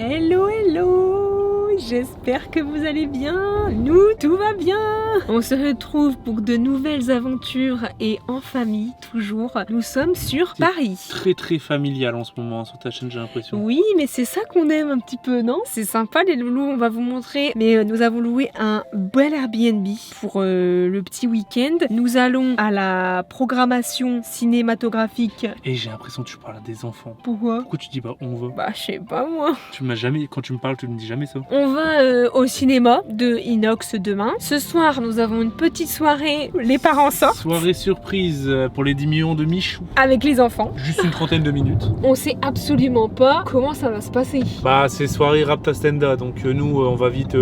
Hello, hello! J'espère que vous allez bien. Nous, tout va bien. On se retrouve pour de nouvelles aventures et en famille, toujours. Nous sommes sur Paris. Très très familial en ce moment sur ta chaîne, j'ai l'impression. Oui, mais c'est ça qu'on aime un petit peu, non? C'est sympa les loulous, on va vous montrer. Mais nous avons loué un bel Airbnb pour le petit week-end. Nous allons à la programmation cinématographique. Et j'ai l'impression que tu parles à des enfants. Pourquoi? Pourquoi tu dis on va? Bah, je sais pas moi. Tu m'as jamais, quand tu me parles, tu me dis jamais ça. On va au cinéma de Inox demain. Ce soir, nous avons une petite soirée. Les parents sortent. Soirée surprise pour les 10 millions de Michou. Avec les enfants. Juste une trentaine de minutes. On sait absolument pas comment ça va se passer. Bah c'est soirée Rapta Stenda, donc nous on va vite,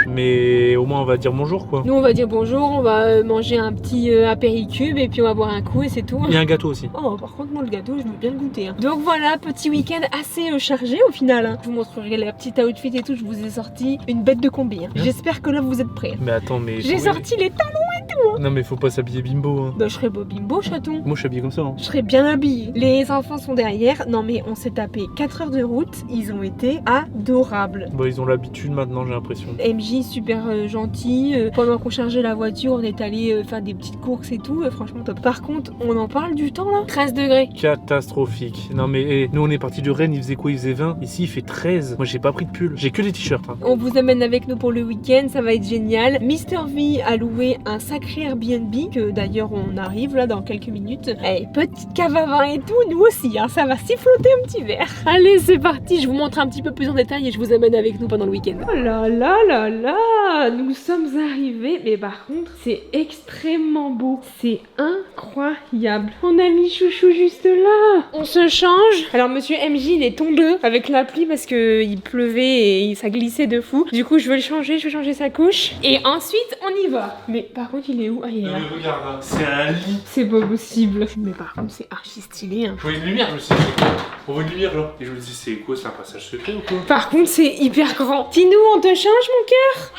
mais au moins on va dire bonjour quoi. Nous on va dire bonjour, on va manger un petit apéricube et puis on va boire un coup et c'est tout. Il y a un gâteau aussi. Oh par contre moi le gâteau je veux bien le goûter. Donc voilà, petit week-end assez chargé au final. Je vous montrerai la petite outfit et tout, je vous ai sorti une bête de combi. J'espère que là vous êtes prêts. Mais attends mais... J'ai sorti les talons et tout. Non mais faut pas s'habiller bimbo hein. Bah je serai beau bimbo chaton. Moi je suis habillé comme ça hein. Je serais bien habillée. Les enfants sont derrière. Non mais on s'est tapé 4 heures de route. Ils ont été adorables. Bah ils ont l'habitude maintenant j'ai l'impression. MJ super gentil. Pendant qu'on chargeait la voiture, on est allé faire des petites courses et tout. Franchement top. Par contre, on en parle du temps là. 13 degrés. Catastrophique. Non mais nous on est parti de Rennes, il faisait quoi? Il faisait 20. Ici il fait 13. Moi j'ai pas pris de pull. J'ai que des t-shirts hein. On vous amène avec nous pour le week-end. Ça va être génial. Mister V a loué un sacré Airbnb. Que d'ailleurs on arrive là dans quelques minutes. Et petite cave à vin et tout. Nous aussi hein. Ça va siffloter un petit verre. Allez c'est parti. Je vous montre un petit peu plus en détail et je vous amène avec nous pendant le week-end. Oh là là là là. Nous sommes arrivés. Mais par contre c'est extrêmement beau. C'est incroyable. On a mis Chouchou juste là. On se change. Alors monsieur MJ il est tombeux avec la pluie parce que il pleuvait et ça glissait de fou. Du coup je veux le changer. Je veux changer sa couche. Et ensuite on y va. Mais par contre il est où? Ah il est là. Non mais regarde là, c'est un lit. C'est pas possible. Mais par contre c'est archi stylé hein. Je vois une lumière, je me suis dit, on voit une lumière là. Et je me dis, c'est quoi, c'est un passage secret ou quoi? Par contre c'est hyper grand. Tinou on te change mon cœur?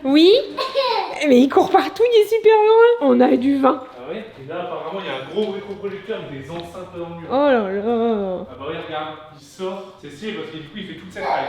Oui. Mais il court partout, il est super loin. On a du vin. Ah ouais? Et là apparemment il y a un gros rétroprojecteur avec des enceintes dans le mur. Oh là là. Ah bah oui regarde, il sort, c'est stylé parce que du coup il fait toute cette taille.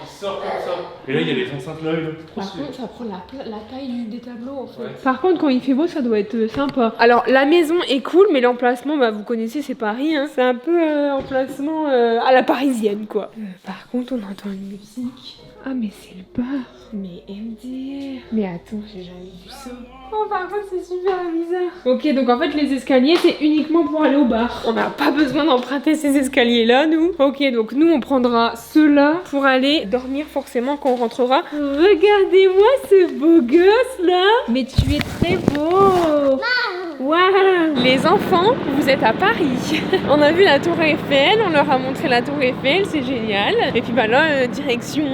Il sort comme ça. Et là il y a les enceintes là, trop Par stylé. contre ça prend la taille des tableaux en fait. Ouais. Par contre quand il fait beau ça doit être sympa. Alors la maison est cool mais l'emplacement bah vous connaissez c'est Paris hein. C'est un peu emplacement à la parisienne quoi. Par contre on entend une musique. Ah mais c'est le bar. Mais MDR. Mais attends j'ai jamais vu ça. Oh par contre c'est super bizarre. Ok donc en fait les escaliers c'est uniquement pour aller au bar. On n'a pas besoin d'emprunter ces escaliers là nous. Ok donc nous on prendra ceux-là pour aller dormir forcément quand on rentrera. Regardez-moi ce beau gosse là. Mais tu es très beau. Waouh. Les enfants vous êtes à Paris. On a vu la tour Eiffel, on leur a montré la tour Eiffel, c'est génial. Et puis bah là direction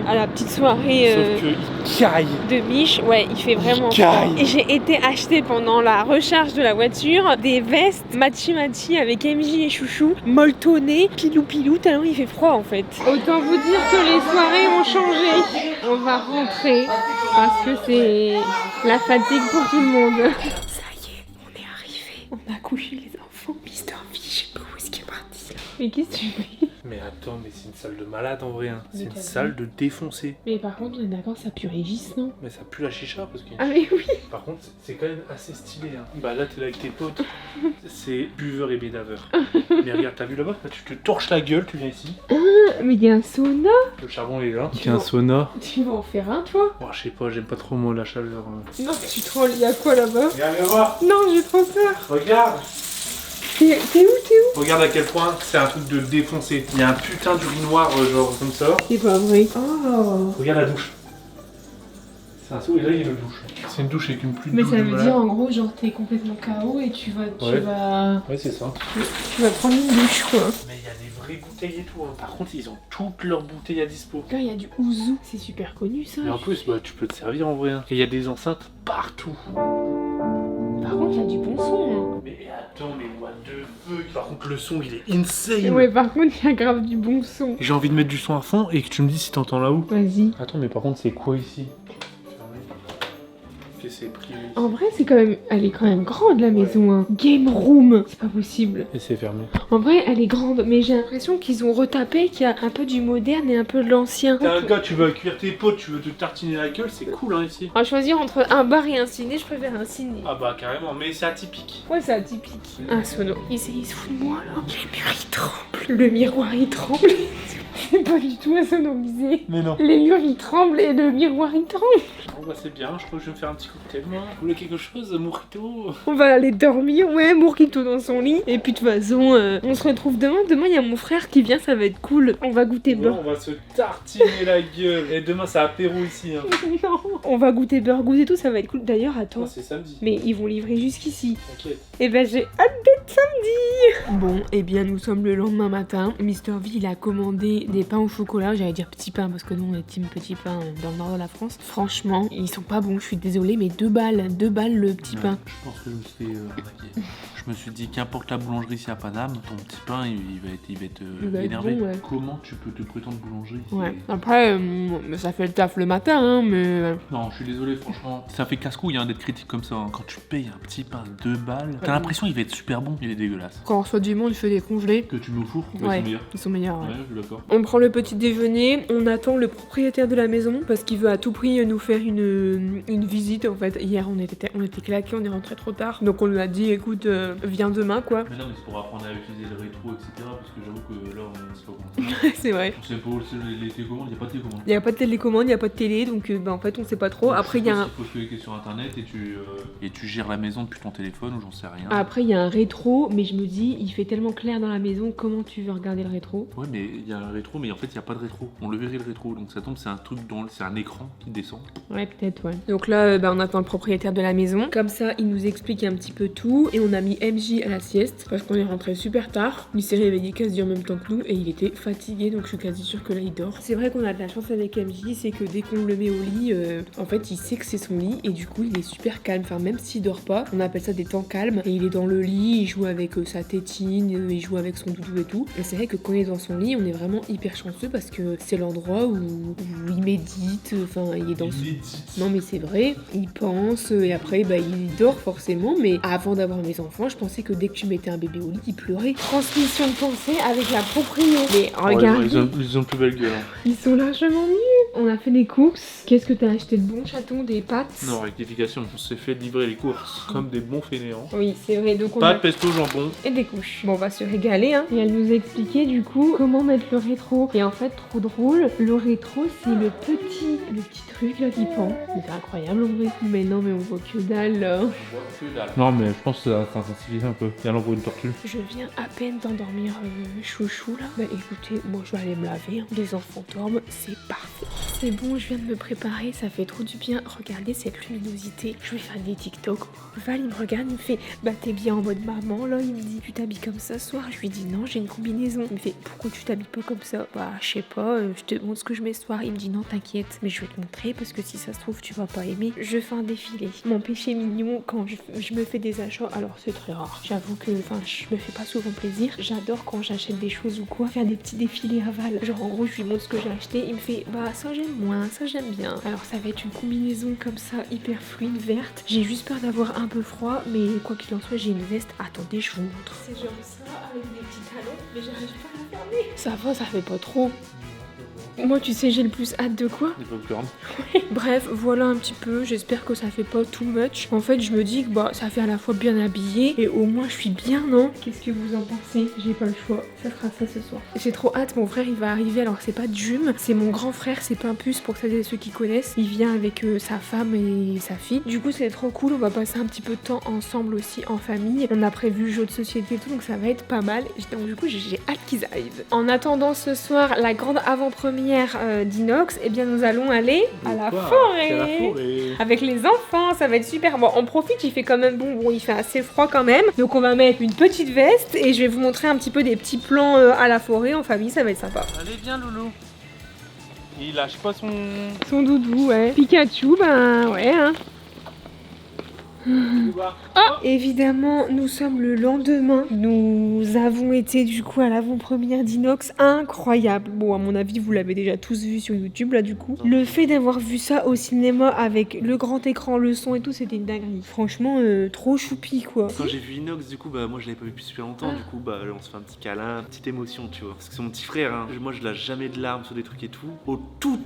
à la petite soirée Sauf qu'il caille. de Mich. Ouais il fait vraiment Il caille. froid. Et j'ai été acheter pendant la recharge de la voiture des vestes matchi avec MJ et Chouchou, molletonnées, pilou tellement il fait froid en fait. Autant vous dire que les soirées ont changé. On va rentrer parce que c'est la fatigue pour tout le monde. Ça y est, on est arrivé. On a couché les enfants. Mister V, je sais pas où est-ce qu'il est parti là. Mais qu'est-ce que tu fais? Mais attends, mais c'est une salle de malade en vrai. Hein. C'est Mais une t'as salle de défoncé. Mais par contre, on est d'accord, ça pue Régis, non? Mais ça pue la chicha parce que. Ah mais oui. Par contre, c'est quand même assez stylé. Hein. Bah là, t'es là avec tes potes. C'est buveur et bédaveur. Mais regarde, t'as vu là-bas? Là, tu te torches la gueule, tu viens ici. Mais il y a un sauna. Le charbon il est là. Il y a un sauna. Tu vas en faire un toi? Oh, je sais pas, j'aime pas trop moi la chaleur. Non, tu trolles, il y a quoi là-bas? Regarde, viens voir. Non, j'ai trop peur. Regarde. T'es où? Regarde à quel point c'est un truc de défoncé. Il y a un putain d'urinoir genre comme ça. C'est pas vrai. Oh. Regarde la douche. C'est un saut et là il y a une douche. C'est une douche avec une pluie de Mais douche ça de veut malade. dire en gros genre t'es complètement KO et tu vas Ouais c'est ça. tu vas prendre une douche quoi. Mais il y a des vraies bouteilles et tout. Hein. Par contre ils ont toutes leurs bouteilles à dispo. Là il y a du ouzou, c'est super connu ça. Et en plus bah tu peux te servir en vrai. Hein. Et il y a des enceintes partout. Par contre il y a du bon son. Hein. Mais attends mais what the fuck. Par contre le son il est insane. Ouais par contre il y a grave du bon son. J'ai envie de mettre du son à fond et que tu me dis si t'entends là-haut. Vas-y. Attends mais par contre c'est quoi ici? Qu'est-ce c'est privé. En vrai, c'est quand même... Elle est quand même grande, la maison, hein. Game room. C'est pas possible. Et c'est fermé. En vrai, elle est grande, mais j'ai l'impression qu'ils ont retapé, qu'il y a un peu du moderne et un peu de l'ancien. T'es un gars, tu veux cuire tes potes, tu veux te tartiner la gueule, c'est cool, hein, ici. On va choisir entre un bar et un ciné, je préfère un ciné. Ah bah, carrément, mais c'est atypique. Ouais, c'est atypique. Un sono. Il se fout de moi, là. Les murs, ils tremblent. Le miroir, il tremble. C'est pas du tout insonorisé. Mais non. Les murs, ils tremblent et le miroir, il tremble. Bon bah, c'est bien, je crois que je vais me faire un petit cocktail, moi. Vous voulez quelque chose, mojito? On va aller dormir, ouais, Mourquito dans son lit. Et puis de toute façon, on se retrouve demain. Demain, il y a mon frère qui vient, ça va être cool. On va goûter beurre. On va se tartiner la gueule. Et demain, c'est apéro ici, hein. Non. On va goûter burgous et tout, ça va être cool. D'ailleurs, attends. Oh, c'est samedi. Mais ils vont livrer jusqu'ici. T'inquiète. Et ben j'ai hâte d'être samedi. Bon, et bien nous sommes le lendemain matin. Mr V, il a commandé des pains au chocolat. J'allais dire petits pains parce que nous on est team petits pains dans le nord de la France. Franchement, ils sont pas bons, je suis désolée, mais 2 balles le petit pain. Je pense que je me suis fait arnaquer. Je me suis dit qu'importe la boulangerie s'il n'y a pas d'âme, ton petit pain il va être énervé. Bon, ouais. Comment tu peux te prétendre boulangerie? Ouais. Après, ça fait le taf le matin, hein, mais... Non, je suis désolé, franchement. Ça fait casse-couille hein, d'être critique comme ça. Hein. Quand tu payes un petit pain 2 balles, t'as l'impression qu'il va être super bon, il est dégueulasse. Quand on reçoit du monde, il fait des congelés. Que tu mets au four, Ouais, ils sont meilleurs. Ils sont meilleurs, ouais. Ouais, je suis d'accord. On prend le petit déjeuner, on attend le propriétaire de la maison parce qu'il veut à tout prix nous faire une visite en fait. Hier on était claqués, on est rentré trop tard. Donc on lui a dit écoute viens demain quoi. Mais non mais c'est pour apprendre à utiliser le rétro etc. Parce que j'avoue que là on sait pas comment ça. C'est vrai. On sait pas les télécommandes, il n'y a pas de télécommande. Il n'y a pas de télécommande, il n'y a pas de télé donc en fait on sait pas trop. Donc, après il y a un... Il faut se connecter sur internet et tu gères la maison depuis ton téléphone ou j'en sais rien. Après il y a un rétro mais je me dis il fait tellement clair dans la maison, comment tu veux regarder le rétro? Ouais mais il y a un rétro mais en fait il n'y a pas de rétro. On le verrait le rétro donc ça tombe c'est un truc c'est un écran qui descend. Ouais peut-être ouais. Donc là on attend le propriétaire de la maison. Comme ça il nous explique un petit peu tout et on a mis MJ à la sieste parce qu'on est rentré super tard. Il s'est réveillé quasi en même temps que nous et il était fatigué donc je suis quasi sûre que là il dort. C'est vrai qu'on a de la chance avec MJ, c'est que dès qu'on le met au lit, en fait il sait que c'est son lit et du coup il est super calme. Enfin même s'il dort pas, on appelle ça des temps calmes et il est dans le lit, il joue avec sa tétine, il joue avec son doudou et tout. Et c'est vrai que quand il est dans son lit, on est vraiment hyper chanceux parce que c'est l'endroit où il médite, enfin il est dans son... Non mais c'est vrai, il pense et après il dort forcément mais avant d'avoir mes enfants, je pensais que dès que tu mettais un bébé au lit, il pleurait. Transmission de pensée avec la proprio. Mais regarde, Ils ont plus belle gueule. Hein. Ils sont largement mieux. On a fait des courses. Qu'est-ce que t'as acheté de bon, chaton? Des pâtes? Non, rectification, on s'est fait livrer les courses comme des bons fainéants. Oui, c'est vrai. Donc on Pâtes, a... pesto, jambon. Et des couches. Bon, on va se régaler, hein. Et elle nous expliquait du coup comment mettre le rétro. Et en fait, trop drôle, le rétro, c'est le petit truc là qui pend. C'est incroyable en vrai. Mais non, mais on voit que dalle là. Non, mais je pense que ça intensifie un peu. Et alors, une tortue. Je viens à peine d'endormir chouchou là. Bah écoutez, moi je vais aller me laver. Hein. Les enfants dorment, c'est parfait. C'est bon, je viens de me préparer, ça fait trop du bien. Regardez cette luminosité. Je vais faire des TikTok. Val, il me regarde, il me fait bah t'es bien en mode maman là. Il me dit tu t'habilles comme ça ce soir. Je lui dis non, j'ai une combinaison. Il me fait pourquoi tu t'habilles pas comme ça? Bah je sais pas, je te montre ce que je mets ce soir. Il me dit non, t'inquiète, mais je vais te montrer parce que si ça se trouve tu vas pas aimer. Je fais un défilé. Mon péché mignon quand je me fais des achats, alors c'est très rare. J'avoue que je me fais pas souvent plaisir. J'adore quand j'achète des choses ou quoi, faire des petits défilés à Val. Genre en gros je lui montre ce que j'ai acheté, il me fait bah ça j'aime moins, ça j'aime bien. Alors ça va être une combinaison comme ça hyper fluide, verte. J'ai juste peur d'avoir un peu froid, mais quoi qu'il en soit j'ai une veste. Attendez, je vous montre. C'est genre ça avec des petits talons, mais j'arrive pas à la fermer. Ça va, ça fait pas trop. Moi, tu sais, j'ai le plus hâte de quoi? Des popcorn. Bref, voilà un petit peu. J'espère que ça fait pas too much. En fait, je me dis que bah, ça fait à la fois bien habillé et au moins je suis bien, non? Qu'est-ce que vous en pensez? J'ai pas le choix. Ça sera ça ce soir. J'ai trop hâte. Mon frère, il va arriver. Alors, c'est pas Jum, c'est mon grand frère. C'est Pimpus pour celles et ceux qui connaissent. Il vient avec sa femme et sa fille. Du coup, c'est trop cool. On va passer un petit peu de temps ensemble aussi en famille. On a prévu jeux de société et tout, donc ça va être pas mal. Donc, du coup, j'ai hâte qu'ils arrivent. En attendant ce soir, la grande avant-première d'Inox, et bien nous allons aller à la forêt avec les enfants, ça va être super. Bon, on profite, il fait quand même bon, il fait assez froid quand même, donc on va mettre une petite veste et je vais vous montrer un petit peu des petits plans à la forêt en famille, ça va être sympa. Allez bien loulou. Il lâche pas son doudou, ouais. Pikachu, ben ouais hein. Ah, évidemment, nous sommes le lendemain. Nous avons été du coup à l'avant-première d'Inox, incroyable. Bon, à mon avis, vous l'avez déjà tous vu sur YouTube là du coup. Le fait d'avoir vu ça au cinéma avec le grand écran, le son et tout, c'était une dinguerie. Franchement, trop choupi quoi. Quand j'ai vu Inox, du coup, bah moi je l'avais pas vu depuis super longtemps. Du coup, bah on se fait un petit câlin, une petite émotion, tu vois. Parce que c'est mon petit frère, hein. Moi je lâche jamais de larmes sur des trucs et tout. Au tout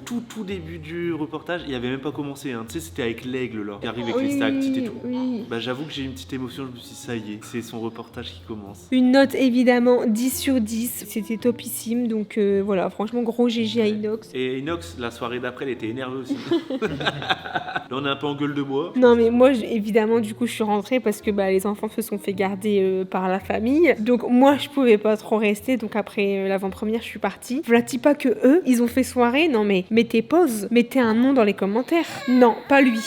début du reportage, il avait même pas commencé, hein. Tu sais, c'était avec l'aigle là, qui arrive avec les stalactites et tout. Oui. Bah j'avoue que j'ai eu une petite émotion, je me suis dit ça y est, c'est son reportage qui commence. Une note évidemment 10 sur 10, c'était topissime, donc voilà, franchement gros GG à Inox. Et Inox, la soirée d'après, elle était énervée aussi. Là on est un peu en gueule de bois. Non mais moi évidemment du coup je suis rentrée parce que bah, les enfants se sont fait garder par la famille, donc moi je pouvais pas trop rester, donc après l'avant-première je suis partie. Voilà, dis pas que eux ils ont fait soirée, non mais mettez pause, mettez un nom dans les commentaires. Non, pas lui.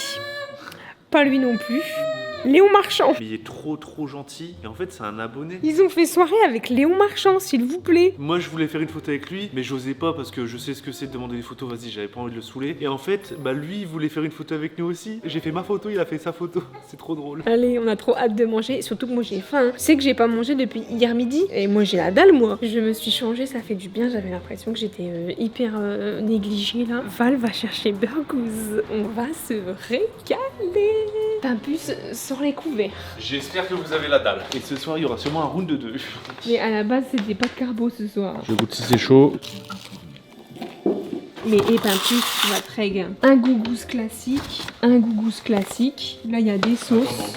Pas lui non plus. Léon Marchand. Il est trop gentil et en fait c'est un abonné. Ils ont fait soirée avec Léon Marchand, s'il vous plaît. Moi je voulais faire une photo avec lui mais j'osais pas parce que je sais ce que c'est de demander des photos, vas-y j'avais pas envie de le saouler. Et en fait bah lui il voulait faire une photo avec nous aussi. J'ai fait ma photo, il a fait sa photo. C'est trop drôle. Allez, on a trop hâte de manger, surtout que moi j'ai faim. Hein. Je sais que j'ai pas mangé depuis hier midi et moi j'ai la dalle moi. Je me suis changée, ça fait du bien, j'avais l'impression que j'étais hyper négligée là. Val va chercher Burgouze, on va se régaler. Pimpus sur les couverts. J'espère que vous avez la dalle. Et ce soir il y aura sûrement un round de 2. Mais à la base c'était pas de carbo ce soir. Je goûte si c'est chaud. Mais Pimpus, tu vas te régaler. Un gougousse classique, un gougousse classique. Là il y a des sauces.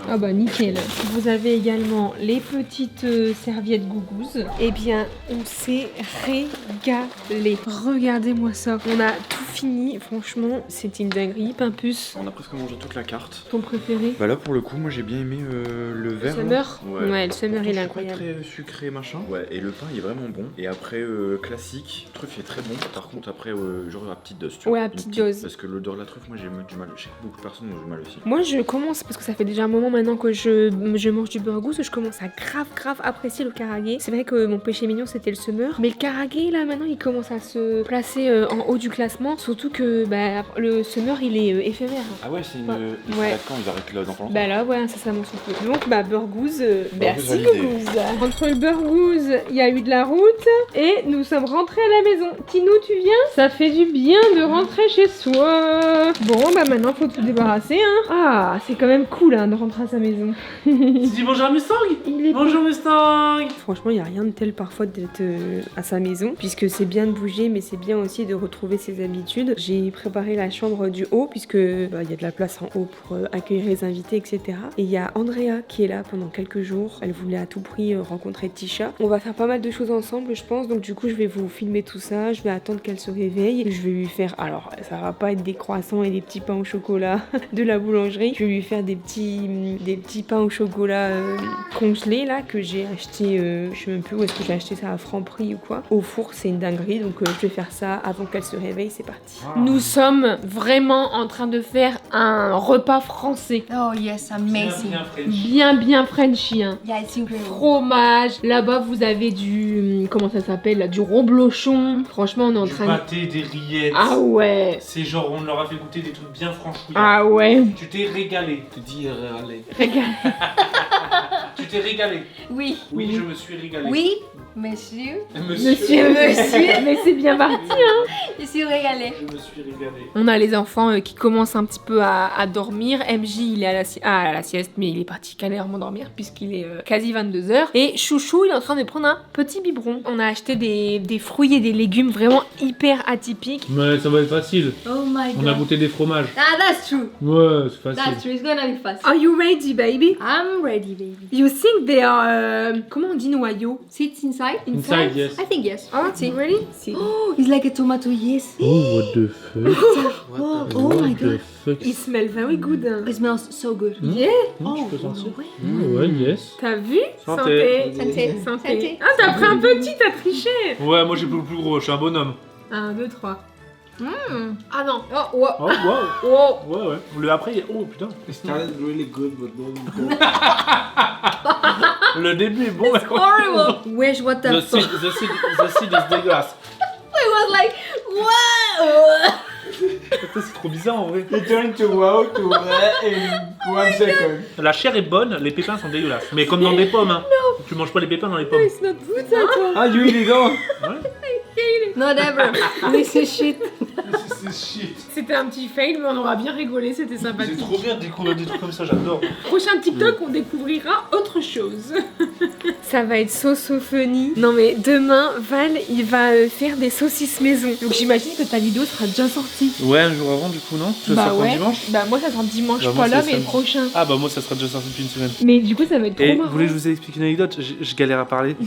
Ah bah nickel. Vous avez également les petites serviettes gougouses. Eh bien, on s'est régalé. Regardez-moi ça. On a tout fini. Franchement, c'est une dinguerie. Pimpus, On a presque mangé toute la carte. ton préféré? Bah là pour le coup moi j'ai bien aimé le verre. Summer? là. Ouais, le Summer il est Je suis incroyable. pas très sucré machin. Ouais et le pain il est vraiment bon. Et après classique, truffe est très bon. Par contre après genre à petite dose tu vois. Ouais, à Une petite dose. Parce que l'odeur de la truffe moi j'ai du mal. Je sais que beaucoup de personnes ont du mal aussi. Moi je commence, parce que ça fait déjà un moment maintenant que je mange du burgousse, je commence à grave apprécier le karagé. C'est vrai que mon péché mignon c'était le Summer, mais le karagé là maintenant il commence à se placer en haut du classement, surtout que bah, le Summer il est éphémère. Ah ouais c'est une. Ouais. Ils Ouais. s'arrêtent quand ils arrêtent là dans pas longtemps. Bah là ouais, ça mon souffle. Donc bah burgousse, merci validé. Gougouze. Entre le burgousse, il y a eu de la route et nous sommes rentrés à la maison. Tino tu viens? Ça fait du bien de rentrer chez soi. Bon bah maintenant faut tout débarrasser hein. Ah c'est quand même cool hein, de rentrer à sa maison. Tu dis bonjour Mustang. Il est Bonjour Mustang. Franchement, il n'y a rien de tel parfois d'être à sa maison, puisque c'est bien de bouger, mais c'est bien aussi de retrouver ses habitudes. J'ai préparé la chambre du haut, puisque bah, y a de la place en haut pour accueillir les invités, etc. Et il y a Andrea qui est là pendant quelques jours. Elle voulait à tout prix rencontrer Tisha. On va faire pas mal de choses ensemble, je pense. Donc du coup, je vais vous filmer tout ça. Je vais attendre qu'elle se réveille. Je vais lui faire... Alors, ça va pas être des croissants et des petits pains au chocolat de la boulangerie. Je vais lui faire des petits pains au chocolat congelés là que j'ai acheté, je sais même plus où est-ce que j'ai acheté ça, à Franprix ou quoi. Au four, c'est une dinguerie, donc je vais faire ça avant qu'elle se réveille, c'est parti. Nous sommes vraiment en train de faire un repas français. Oh yes, amazing. Bien Frenchy, hein. Yeah, it's incredible. Fromage. Là-bas, vous avez du... Comment ça s'appelle là? Du reblochon. Franchement, on est en Du train de... pâté, des rillettes. Ah ouais. C'est genre, on leur a fait goûter des trucs bien franchouillards. Ah ouais. Tu t'es régalé. Tu dis régalé. Regarde. Tu t'es régalé. Oui. Oui, je me suis régalé. Oui, monsieur. Monsieur. Mais c'est bien parti, hein. Je suis régalée. Je me suis régalé. On a les enfants qui commencent un petit peu à dormir. MJ, il est à la sieste, mais il est parti calément dormir puisqu'il est quasi 22h. Et Chouchou, il est en train de prendre un petit biberon. On a acheté des fruits et des légumes vraiment hyper atypiques. Mais ça va être facile. Oh my god. On a goûté des fromages. Ah, that's true. Ouais, c'est facile. That's true. It's gonna be fast. Are you ready, baby? I'm ready, baby. You think they are... comment on dit noyau? Sits inside? Inside, yes. I think yes. Oh, ready? Oh, it's like a tomato, yes. Oh, what the fuck? Oh, oh my god. fuck? It smells very good. It smells so good. Yeah. Oh, Je peux sentir. ouais. Ouais, yes. T'as vu? Santé. Santé. Santé. Ah, t'as pris un petit, t'as triché. Ouais, moi j'ai plus le plus gros, je suis un bonhomme. 1, 2, 3. Ah non. Oh, wow. Oh, wow. Wow. Ouais, ouais. Le après, il est... Oh, putain. It started really good, but then Le début est bon, mais quoi. Horrible. Wesh, what the The fuck? seed is dégueulasse. I was like, what? Putain, c'est trop bizarre en vrai. It turned to wow to red in 1 second. La chair est bonne, les pépins sont dégueulasses. Mais comme dans des pommes, hein. Tu manges pas les pépins dans les pommes. It's not good at all. Ah, you eat it all. Not ever. This is shit. This is shit. C'était un petit fail, mais on aura bien rigolé, c'était C'est sympathique. trop bien de découvrir des trucs comme ça, j'adore. Prochain TikTok, on découvrira autre chose. Ça va être so funny. Non mais demain, Val, il va faire des saucisses maison. Donc j'imagine que ta vidéo sera déjà sortie. Ouais, un jour avant du coup, non? Ça Bah sort ouais. dimanche? Bah moi ça sera dimanche, Bah, pas moi, là, c'est mais le samedi. prochain. Ah bah moi ça sera déjà sorti depuis une semaine. Mais du coup ça va être trop Et marrant. vous voulez que je vous explique une anecdote? Je galère à parler,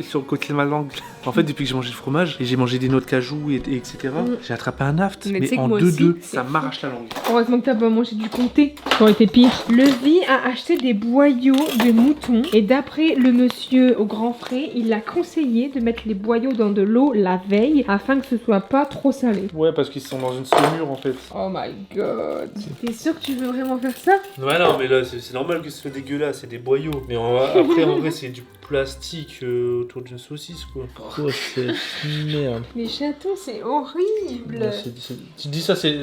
sur le côté de ma langue. En fait, depuis que j'ai mangé le fromage et j'ai mangé des noix de cajou et etc., j'ai attrapé un aft, Mais tu sais que mais en moi 2-2, aussi, ça c'est m'arrache la langue. Heureusement que t'as pas mangé du comté, ça aurait été pire. Levi a acheté des boyaux de mouton et d'après le monsieur au grand frais, il a conseillé de mettre les boyaux dans de l'eau la veille afin que ce soit pas trop salé. Ouais, parce qu'ils sont dans une saumure en fait. Oh my god. T'es sûr que tu veux vraiment faire ça? Ouais, non, mais là, c'est normal que ce soit dégueulasse, c'est des boyaux. Mais après, en vrai, c'est du plastique autour d'une saucisse, quoi. Oh, c'est merde. Les chatons, c'est horrible. Tu dis ça, c'est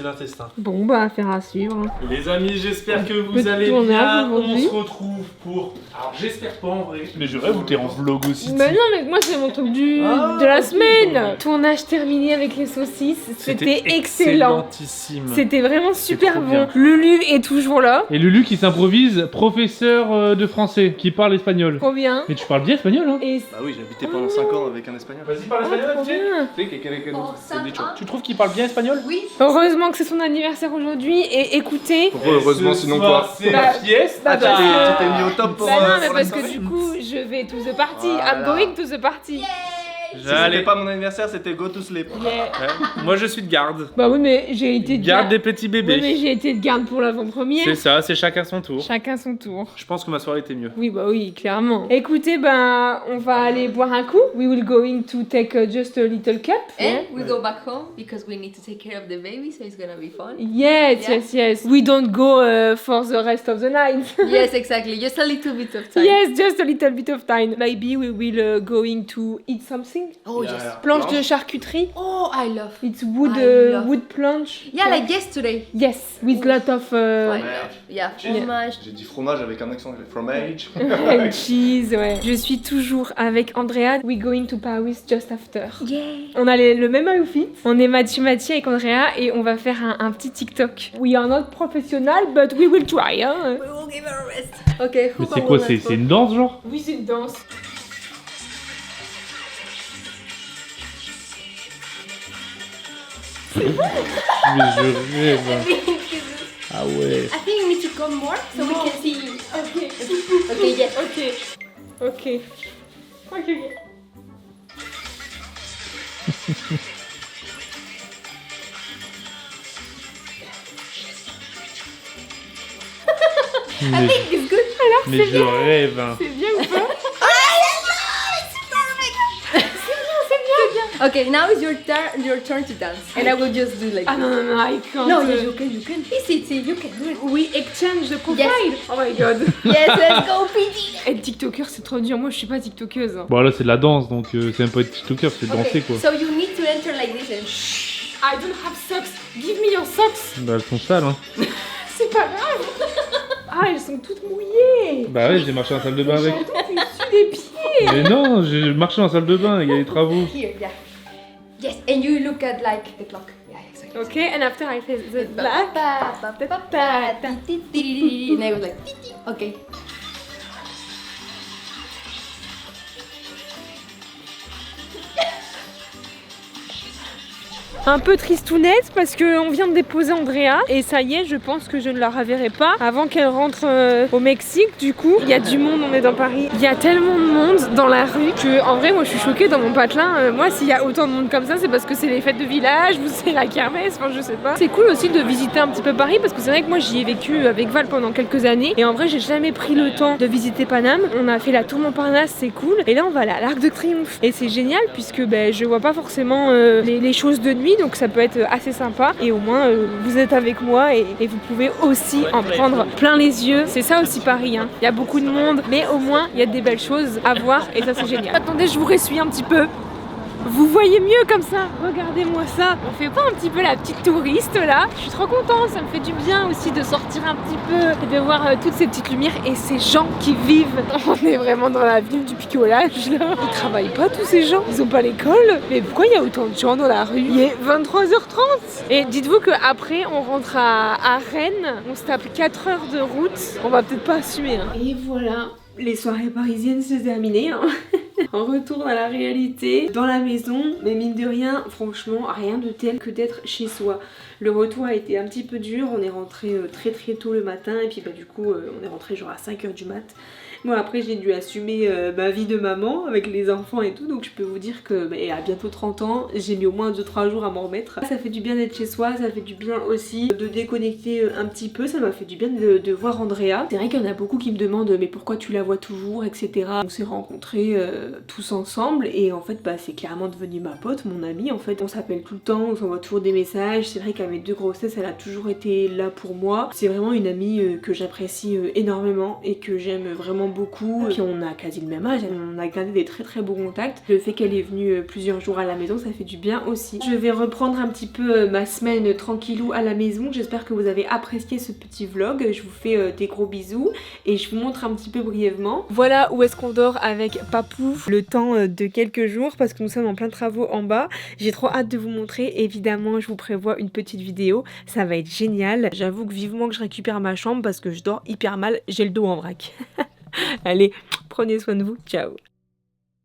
l'intestin. Bon bah affaire à suivre. Les amis, j'espère que vous Petit allez tournage bien. On aujourd'hui. se retrouve pour. Alors, j'espère pas en vrai. Mais je rêve où t'es en vlog aussi. Mais non mais moi c'est mon truc de la semaine. Tournage terminé avec les saucisses, c'était excellent. excellentissime. C'était vraiment super trop bon. bien. Lulu est toujours là. Et Lulu qui s'improvise professeur de français, qui parle espagnol. Trop bien. Mais tu parles bien espagnol, hein? Et Bah oui, j'ai habité pendant 5 ans avec un espagnol. Vas-y, parle trop espagnol, bien. Sí, que quiere que Oh, nos ça, dicho. hein. Tu trouves qu'il parle bien espagnol? Oui. Heureusement que c'est son anniversaire aujourd'hui et écoutez. Pourquoi heureusement, sinon quoi? C'est Bah, la fiesta. bah, parce que- Tu t'es mis au top pour. Bah non mais pour parce la que soirée. du coup je vais to the party. I'm Voilà. going to the party. Si c'était pas mon anniversaire, c'était go to sleep. Yeah. Moi, je suis de garde. Bah oui mais j'ai été de Garde des petits Oui, bébés. mais j'ai été de garde pour l'avant-première. C'est ça, c'est chacun son tour. Chacun son tour. Je pense que ma soirée était mieux. Oui, bah oui, clairement. Écoutez, ben, on va aller boire un coup. We will going to take just a little cup. And we go back home because we need to take care of the baby, so it's gonna be fun. Yes, Yeah. yes, yes. We don't go for the rest of the night. Yes, exactly. Just a little bit of time. Yes, just a little bit of time. Maybe we will going to eat something. Oh Yeah. yes. Planche de charcuterie. Oh, I love. It's wood, I love. wood planche. Yeah, like yesterday. Yes, with lot of I love. Yeah. Yeah, Yeah. fromage. J'ai dit fromage avec un accent, fromage. and cheese, ouais. Je suis toujours avec Andrea. We going to Paris just after. Yeah. On a le même outfit. On est Mathieu avec Andrea et on va faire un petit TikTok. We are not professional, but we will try. Hein. We will give her a rest. Okay, Mais who c'est I quoi? will C'est ask for? une danse, genre? Oui, c'est une danse. Mais je rêve. Ah ouais. I think you need to come more so we can see you. Ok. Okay, yes. Ok. Mais, It's good. mais je rêve. Hein. C'est bien ou pas? Okay, now it's your turn to dance, and I will just do like. Ah this. non, non, I can't. No, yes, you can. See, you can do it. We exchange the profile. Oh my god. Yes, let's go, PD. Être TikToker, c'est trop dur. Moi, je suis pas TikTokeuse. Bon, là, c'est de la danse, donc c'est un peu être TikToker, c'est danser, quoi. So you need to enter like this and. I don't have socks. Give me your socks. Bah, elles sont sales, hein. C'est pas grave. Ah, elles sont toutes mouillées. Bah ouais, j'ai marché en salle de bain avec. J'entends dessus des pieds. Mais non, j'ai marché en salle de bain, il y a des travaux. Here, yeah. Yes, and you look at like the clock. Yeah, exactly. Okay, and after I say the black. And I was like, okay. Un peu tristounette parce qu'on vient de déposer Andrea et ça y est, je pense que je ne la reverrai pas avant qu'elle rentre au Mexique. Du coup, il y a du monde, on est dans Paris. Il y a tellement de monde dans la rue que en vrai, moi je suis choquée dans mon patelin. Moi, s'il y a autant de monde comme ça, c'est parce que c'est les fêtes de village ou c'est la kermesse, enfin je sais pas. C'est cool aussi de visiter un petit peu Paris parce que c'est vrai que moi j'y ai vécu avec Val pendant quelques années et en vrai, j'ai jamais pris le temps de visiter Paname. On a fait la tour Montparnasse, c'est cool. Et là, on va aller à l'Arc de Triomphe et c'est génial puisque je vois pas forcément les choses de nuit. Donc ça peut être assez sympa et au moins vous êtes avec moi et vous pouvez aussi en prendre plein les yeux. C'est ça aussi Paris, hein. Il y a beaucoup de monde mais au moins il y a des belles choses à voir et ça c'est génial. Attendez, je vous ressuie un petit peu. Vous voyez mieux comme ça. Regardez-moi ça. On fait pas un petit peu la petite touriste là? Je suis trop contente, ça me fait du bien aussi de sortir un petit peu et de voir toutes ces petites lumières et ces gens qui vivent. On est vraiment dans la ville du picolage là. Ils travaillent pas tous ces gens, ils ont pas l'école. Mais pourquoi il y a autant de gens dans la rue? Il est 23h30. Et dites-vous qu'après on rentre à Rennes, on se tape 4 heures de route. On va peut-être pas assumer. Hein. Et voilà, les soirées parisiennes se terminaient. Hein. On retourne à la réalité, dans la maison, mais mine de rien, franchement, rien de tel que d'être chez soi. Le retour a été un petit peu dur, on est rentré très tôt le matin, et puis bah du coup, on est rentré genre à 5h du mat'. Moi après j'ai dû assumer ma vie de maman avec les enfants et tout, donc je peux vous dire que à bientôt 30 ans, j'ai mis au moins 2-3 jours à m'en remettre. Ça fait du bien d'être chez soi, ça fait du bien aussi de déconnecter un petit peu, ça m'a fait du bien de voir Andrea. C'est vrai qu'il y en a beaucoup qui me demandent mais pourquoi tu la vois toujours, etc. On s'est rencontrés tous ensemble et en fait c'est clairement devenu ma pote, mon amie en fait. On s'appelle tout le temps, on s'envoie toujours des messages, c'est vrai qu'à mes 2 grossesses elle a toujours été là pour moi. C'est vraiment une amie que j'apprécie énormément et que j'aime vraiment beaucoup. Puis on a quasi le même âge, on a gardé des très bons contacts. Le fait qu'elle est venue plusieurs jours à la maison, ça fait du bien aussi. Je vais reprendre un petit peu ma semaine tranquillou à la maison. J'espère que vous avez apprécié ce petit vlog. Je vous fais des gros bisous et je vous montre un petit peu brièvement. Voilà où est-ce qu'on dort avec Papou le temps de quelques jours parce que nous sommes en plein travaux en bas. J'ai trop hâte de vous montrer. Évidemment, je vous prévois une petite vidéo. Ça va être génial. J'avoue que vivement que je récupère ma chambre parce que je dors hyper mal. J'ai le dos en vrac. Allez, prenez soin de vous. Ciao.